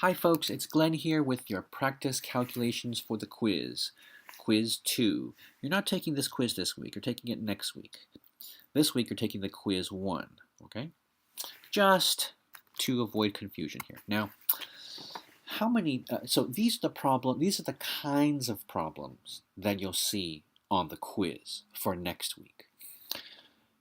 Hi folks, it's Glenn here with your practice calculations for the quiz. Quiz 2. You're not taking this quiz this week, you're taking it next week. This week you're taking the quiz 1, okay? Just to avoid confusion here. Now, how many, so these are the kinds of problems that you'll see on the quiz for next week.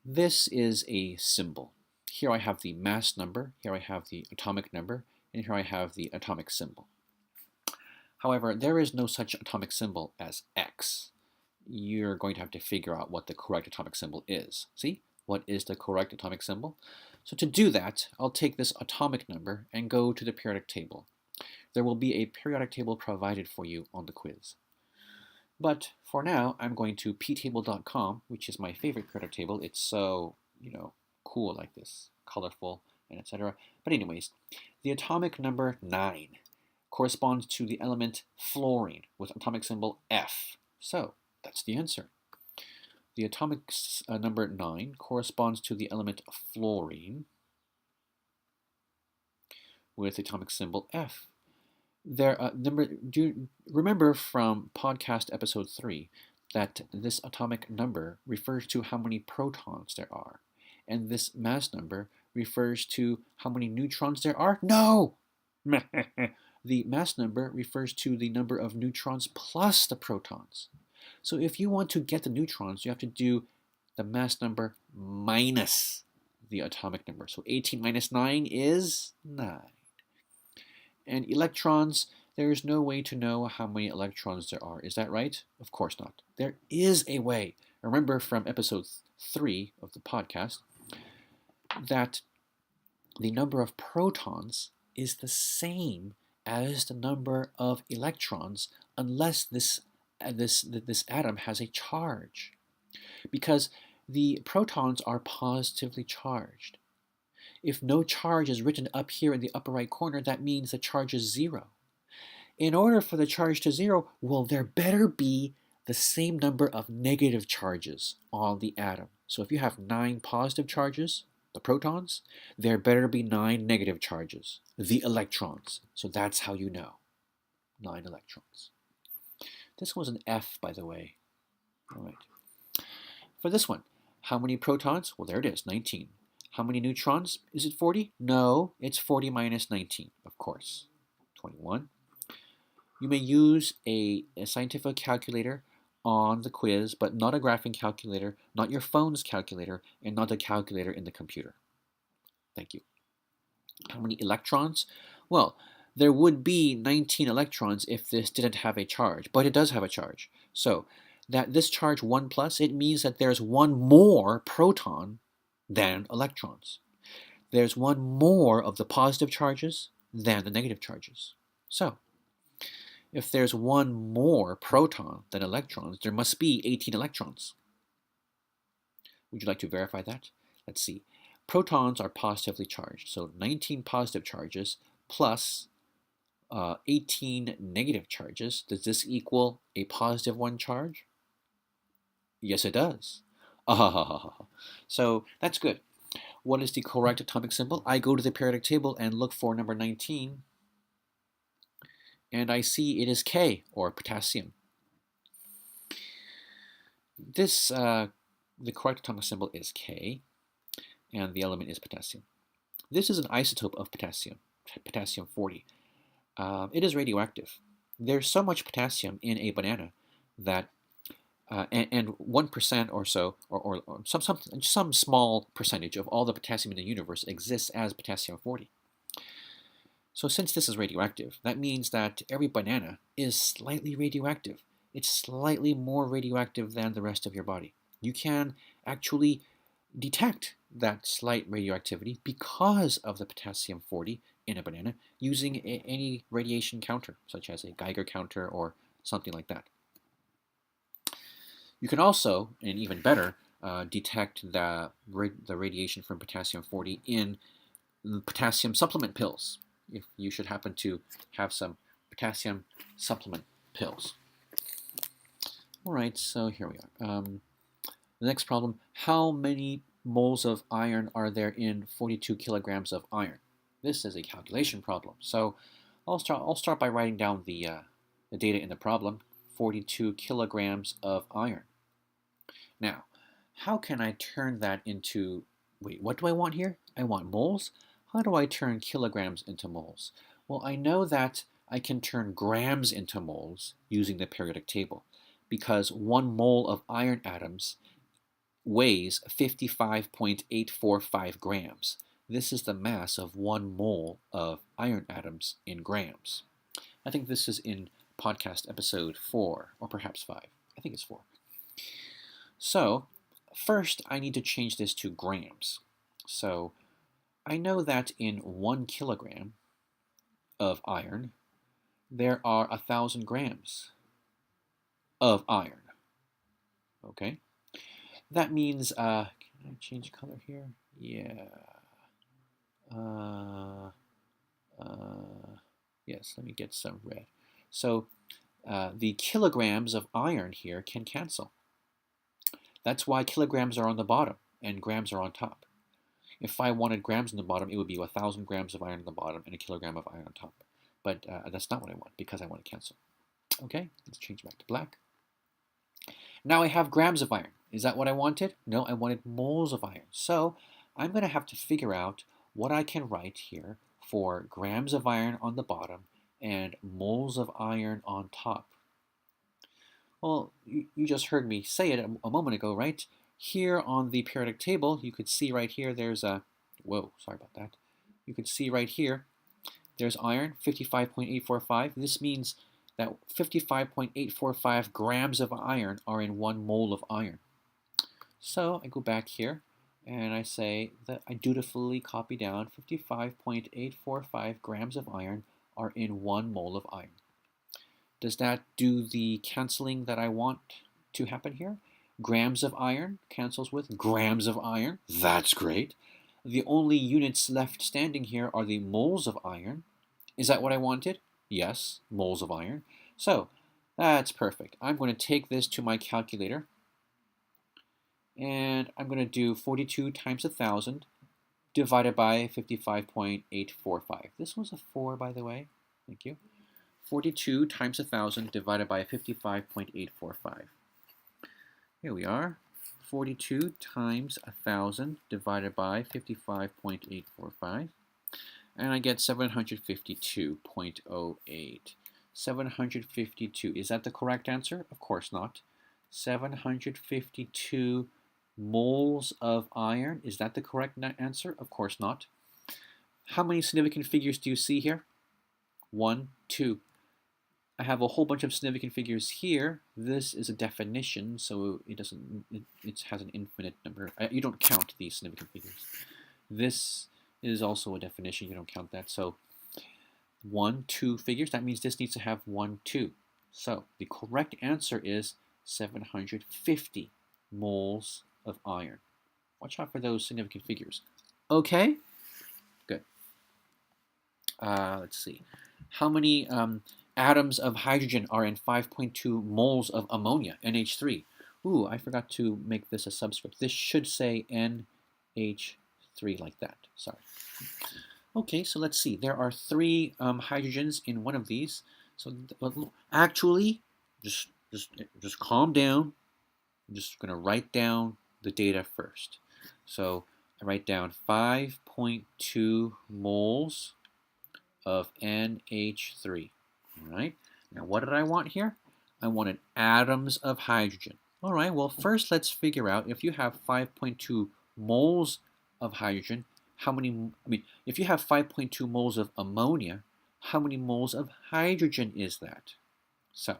This is a symbol. Here I have the mass number, here I have the atomic number, and here I have the atomic symbol. However, there is no such atomic symbol as X. You're going to have to figure out what the correct atomic symbol is. See? What is the correct atomic symbol? So to do that, I'll take this atomic number and go to the periodic table. There will be a periodic table provided for you on the quiz. But for now, I'm going to ptable.com, which is my favorite periodic table. It's so, cool like this, colorful, and etc. But anyways, the atomic number 9 corresponds to the element fluorine with atomic symbol F. So that's the answer. The atomic number 9 corresponds to the element fluorine with atomic symbol F. Remember from podcast episode 3 that this atomic number refers to how many protons there are, and this mass number refers to how many neutrons there are? No! The mass number refers to the number of neutrons plus the protons. So if you want to get the neutrons, you have to do the mass number minus the atomic number. So 18 minus 9 is 9. And electrons, there is no way to know how many electrons there are. Is that right? Of course not. There is a way. Remember from episode 3 of the podcast that the number of protons is the same as the number of electrons unless this atom has a charge, because the protons are positively charged. If no charge is written up here in the upper right corner, that means the charge is 0. In order for the charge to 0, well, there better be the same number of negative charges on the atom. So if you have 9 positive charges, the protons, there better be 9 negative charges, the electrons. So that's how you know. 9 electrons. This was an F, by the way. All right. For this one, how many protons? Well, there it is, 19. How many neutrons? Is it 40? No, it's 40 minus 19, of course. 21. You may use a scientific calculator on the quiz, but not a graphing calculator, not your phone's calculator, and not a calculator in the computer. Thank you. How many electrons? Well, there would be 19 electrons if this didn't have a charge, but it does have a charge. So that this charge 1 plus, it means that there's one more proton than electrons. There's one more of the positive charges than the negative charges. So if there's one more proton than electrons, there must be 18 electrons. Would you like to verify that? Let's see. Protons are positively charged, so 19 positive charges plus 18 negative charges. Does this equal a positive 1 charge? Yes, it does. So that's good. What is the correct atomic symbol? I go to the periodic table and look for number 19, and I see it is K, or potassium. The correct atomic symbol is K, and the element is potassium. This is an isotope of potassium, potassium-40. It is radioactive. There's so much potassium in a banana that, and 1% or so, or some small percentage of all the potassium in the universe exists as potassium-40. So since this is radioactive, that means that every banana is slightly radioactive. It's slightly more radioactive than the rest of your body. You can actually detect that slight radioactivity because of the potassium-40 in a banana using any radiation counter, such as a Geiger counter or something like that. You can also, and even better, detect the radiation from potassium-40 in potassium supplement pills, if you should happen to have some potassium supplement pills. All right, so here we are. The next problem, how many moles of iron are there in 42 kilograms of iron? This is a calculation problem. So I'll start by writing down the data in the problem. 42 kilograms of iron. Now, how can I turn that into, wait, what do I want here? I want moles. How do I turn kilograms into moles? Well, I know that I can turn grams into moles using the periodic table, because 1 mole of iron atoms weighs 55.845 grams. This is the mass of 1 mole of iron atoms in grams. I think this is in podcast episode 4, or perhaps 5. I think it's 4. So, first I need to change this to grams. So, I know that in 1 kilogram of iron, there are 1,000 grams of iron. Okay? That means, can I change color here? Yeah. Yes, let me get some red. So the kilograms of iron here can cancel. That's why kilograms are on the bottom and grams are on top. If I wanted grams on the bottom, it would be 1,000 grams of iron on the bottom and a kilogram of iron on top. But that's not what I want because I want to cancel. Okay, let's change back to black. Now I have grams of iron. Is that what I wanted? No, I wanted moles of iron. So I'm going to have to figure out what I can write here for grams of iron on the bottom and moles of iron on top. Well, you just heard me say it a moment ago, right? Here on the periodic table, you could see right here there's a, whoa, sorry about that. You could see right here, there's iron, 55.845. This means that 55.845 grams of iron are in 1 mole of iron. So I go back here and I say that I dutifully copy down 55.845 grams of iron are in 1 mole of iron. Does that do the canceling that I want to happen here? Grams of iron cancels with grams of iron. That's great. The only units left standing here are the moles of iron. Is that what I wanted? Yes, moles of iron. So that's perfect. I'm going to take this to my calculator and I'm going to do 42 times 1,000 divided by 55.845. This was a 4, by the way. Thank you. 42 times 1,000 divided by 55.845. Here we are. 42 times 1,000 divided by 55.845. And I get 752.08. 752. Is that the correct answer? Of course not. 752 moles of iron. Is that the correct answer? Of course not. How many significant figures do you see here? 1, 2. I have a whole bunch of significant figures here. This is a definition, so it has an infinite number. You don't count these significant figures. This is also a definition. You don't count that. So 1, 2 figures. That means this needs to have 1, 2. So the correct answer is 750 moles of iron. Watch out for those significant figures. Okay? Good. Let's see. How many atoms of hydrogen are in 5.2 moles of ammonia, NH3? Ooh, I forgot to make this a subscript. This should say NH3 like that. Sorry. Okay, so let's see. There are 3 hydrogens in one of these. So actually, just calm down. I'm just going to write down the data first. So I write down 5.2 moles of NH3. All right. Now, what did I want here? I wanted atoms of hydrogen. All right. Well, first let's figure out if you have 5.2 moles of hydrogen, how many? If you have 5.2 moles of ammonia, how many moles of hydrogen is that? So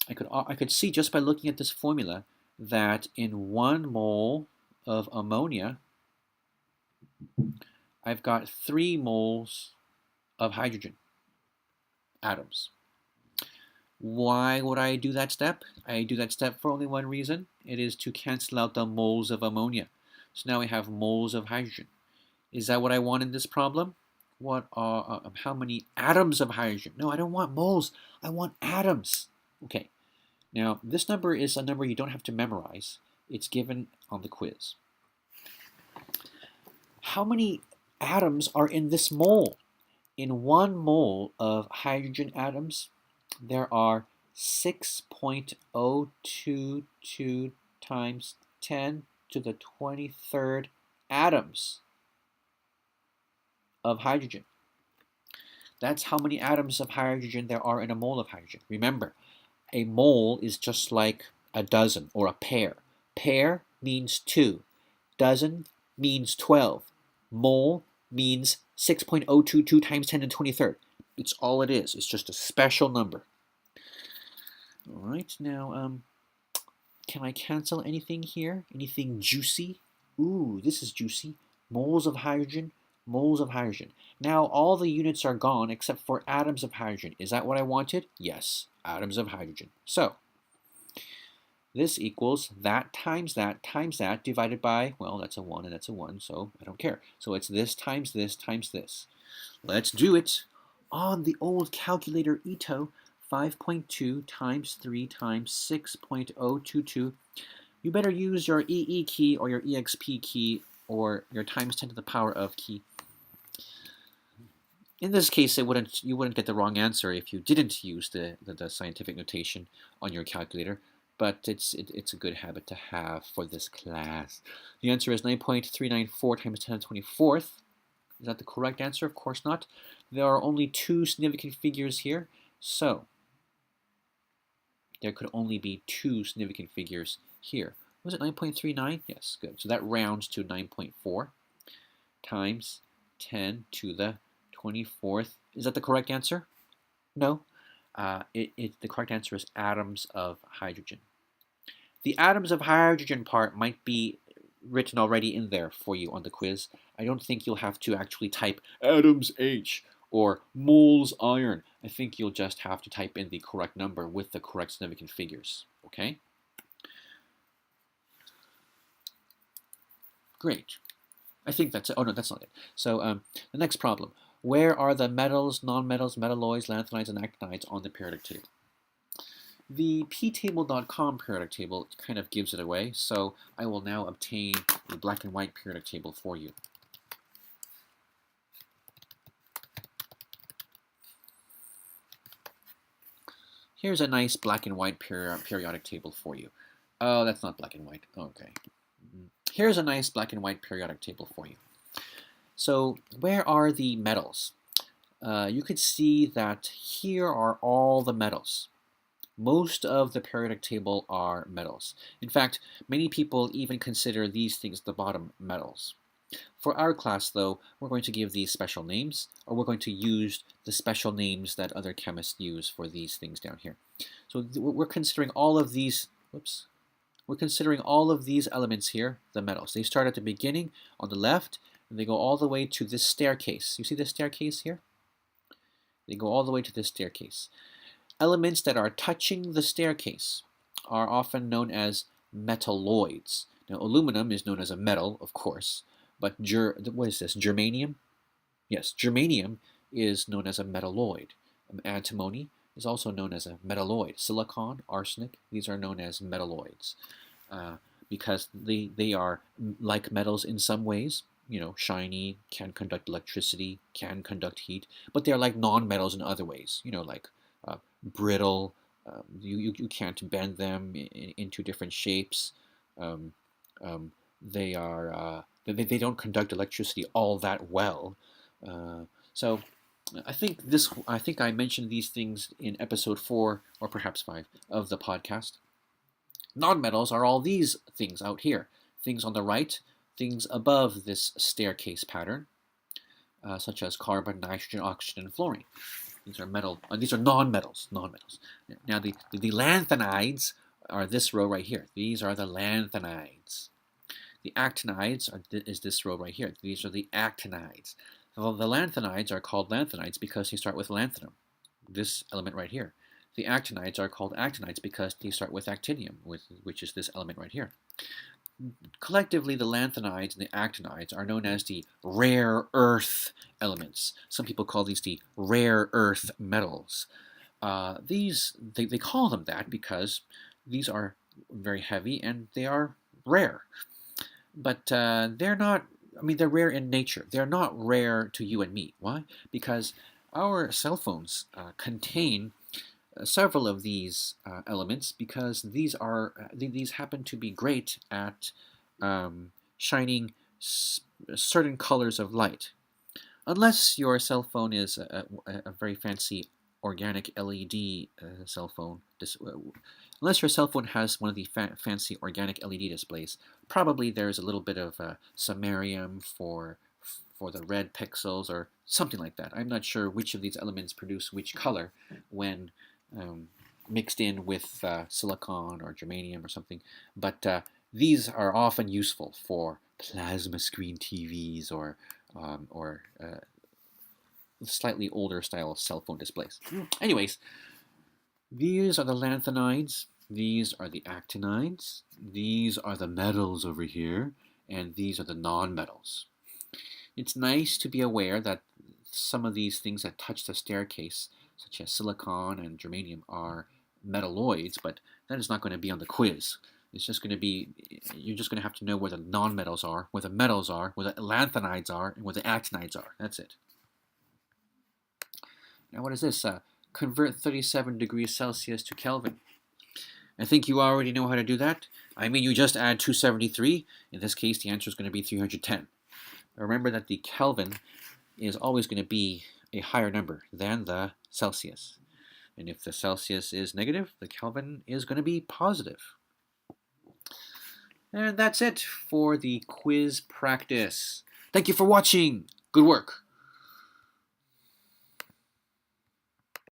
I could see just by looking at this formula that in 1 mole of ammonia, I've got 3 moles of hydrogen atoms. Why would I do that step? I do that step for only one reason. It is to cancel out the moles of ammonia. So now we have moles of hydrogen. Is that what I want in this problem? What are how many atoms of hydrogen? No, I don't want moles. I want atoms. Okay. Now, this number is a number you don't have to memorize. It's given on the quiz. How many atoms are in this mole? In 1 mole of hydrogen atoms, there are 6.022 times 10 to the 23rd atoms of hydrogen. That's how many atoms of hydrogen there are in a mole of hydrogen. Remember, a mole is just like a dozen or a pair. Pair means 2. Dozen means 12. Mole means 6.022 times 10 to the 23rd. It's all it is. It's just a special number. All right, now, can I cancel anything here? Anything juicy? Ooh, this is juicy. Moles of hydrogen, moles of hydrogen. Now all the units are gone except for atoms of hydrogen. Is that what I wanted? Yes, atoms of hydrogen. So, this equals that times that times that divided by, well, that's a 1 and that's a 1, so I don't care. So it's this times this times this. Let's do it. On the old calculator Ito, 5.2 times 3 times 6.022. You better use your EE key or your EXP key or your times 10 to the power of key. In this case, you wouldn't get the wrong answer if you didn't use the scientific notation on your calculator, but it's a good habit to have for this class. The answer is 9.394 times 10 to the 24th. Is that the correct answer? Of course not. There are only 2 significant figures here, so there could only be 2 significant figures here. Was it 9.39? Yes, good. So that rounds to 9.4 times 10 to the 24th. Is that the correct answer? No. The correct answer is atoms of hydrogen. The atoms of hydrogen part might be written already in there for you on the quiz. I don't think you'll have to actually type atoms H or moles iron. I think you'll just have to type in the correct number with the correct significant figures. Okay? Great. I think that's it. Oh, no, that's not it. So the next problem. Where are the metals, nonmetals, metalloids, lanthanides, and actinides on the periodic table? The ptable.com periodic table kind of gives it away, so I will now obtain a black and white periodic table for you. Here's a nice black and white periodic table for you. Oh, that's not black and white. Okay. Here's a nice black and white periodic table for you. So where are the metals? You could see that here are all the metals. Most of the periodic table are metals. In fact, many people even consider these things at the bottom metals. For our class, though, we're going to give these special names, or we're going to use the special names that other chemists use for these things down here. So we're considering all of these, we're considering all of these elements here, the metals. They start at the beginning on the left, and they go all the way to this staircase. You see this staircase here? They go all the way to this staircase. Elements that are touching the staircase are often known as metalloids. Now, aluminum is known as a metal, of course, but what is this, germanium? Yes, germanium is known as a metalloid. Antimony is also known as a metalloid. Silicon, arsenic, these are known as metalloids because they are like metals in some ways. You know, shiny, can conduct electricity, can conduct heat, but they're like non-metals in other ways. You know, like brittle. You can't bend them into different shapes. They don't conduct electricity all that well. So I think I mentioned these things in episode 4 or perhaps 5 of the podcast. Nonmetals are all these things out here. Things on the right, things above this staircase pattern, such as carbon, nitrogen, oxygen, and fluorine. These are these are nonmetals. Now the lanthanides are this row right here. These are the lanthanides. The actinides is this row right here. These are the actinides. Well, the lanthanides are called lanthanides because they start with lanthanum, this element right here. The actinides are called actinides because they start with actinium, which is this element right here. Collectively, the lanthanides and the actinides are known as the rare earth elements. Some people call these the rare earth metals. They call them that because these are very heavy and they are rare. But they're not I mean, they're rare in nature. They're not rare to you and me. Why? Because our cell phones contain several of these elements because these happen to be great at shining certain colors of light. Unless your cell phone is a very fancy organic LED cell phone, unless your cell phone has one of the fancy organic LED displays, probably there's a little bit of samarium for the red pixels or something like that. I'm not sure which of these elements produce which color when um, mixed in with silicon or germanium or something, but these are often useful for plasma screen TVs or slightly older style cell phone displays. Anyways, these are the lanthanides, these are the actinides, these are the metals over here, and these are the nonmetals. It's nice to be aware that some of these things that touch the staircase, such as silicon and germanium, are metalloids, but that is not going to be on the quiz. It's just going to be, you're just going to have to know where the nonmetals are, where the metals are, where the lanthanides are, and where the actinides are. That's it. Now, what is this? Convert 37 degrees Celsius to Kelvin. I think you already know how to do that. I mean, you just add 273. In this case, the answer is going to be 310. Remember that the Kelvin is always going to be a higher number than the Celsius. And if the Celsius is negative, the Kelvin is going to be positive. And that's it for the quiz practice. Thank you for watching. Good work.